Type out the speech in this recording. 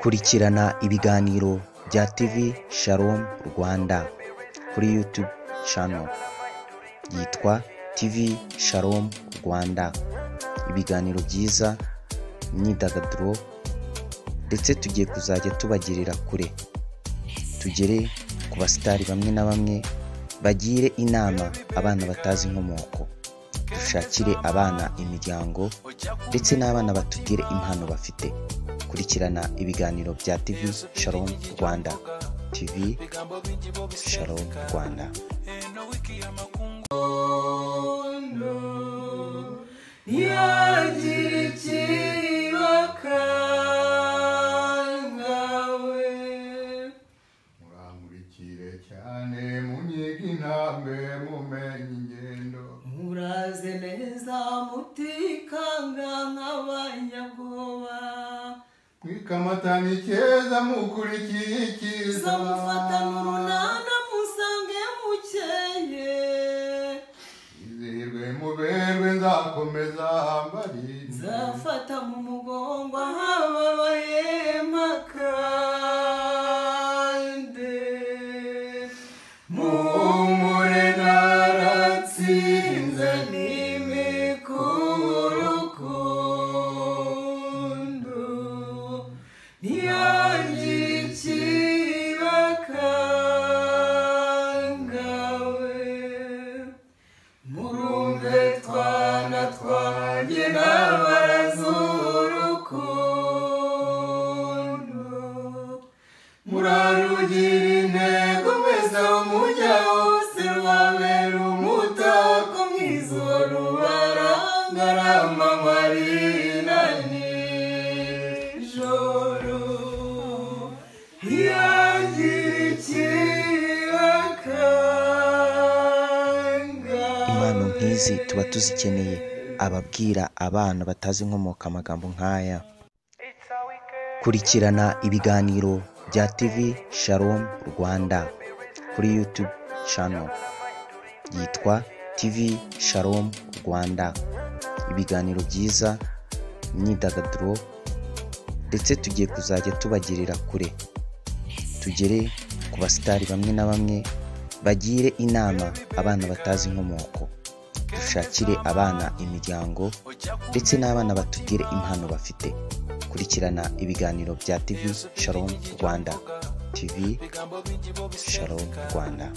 Kurikirana ibiganiro bya TV Shalom Rwanda kuri YouTube channel yitwa TV Shalom Rwanda. Ibiganiro byiza, imyidagaduro, ndetse tugiye kuzajya tubagirira kure, tugere ku basitari bamwe na bamwe, bagire inama abana batazi inkomoko, dushakire abana imiryango, ndetse n'abana batubwire impano bafite. Kurikirana ibiganiro bya TV Shalom Rwanda. TV Shalom Rwanda. Muramurikire cyane munyige intambwe mumenye ingendo, muraze neza mutikanga nk'abanyabwoba, mwikamatana icyeza mukurikiye icyiza, mufatana urunana musange mukeye, izihirwe muberwe nzakomeza mbarinde, nzafata mu mugongo ahababaye makande, muhumure naratsinze n'imikurukundo, ntiyagire ikibakangawe, murumve twana twanjye n'abarazurukundo, murarugira intego mwese umujya wose, rubabera umutako mwiza rubarangara marina nijoro, yagira ikibakanga. Impano nk'izi tuba tuzikeneye, ababwira abana batazi inkomoko amagambo nk'aya. Kurikirana ibiganiro bya TV Shalom Rwanda kuri YouTube channel yitwa TV Shalom Rwanda. Ibiganiro byiza, imyidagaduro, ndetse tugiye kuzajya tubagirira kure, tugere ku basitari bamwe na bamwe, bagire inama abana batazi inkomoko, dushakire abana imiryango, ndetse n'abana batubwire impano bafite. Kurikirana ibiganiro bya TV Shalom Rwanda. TV Shalom Rwanda.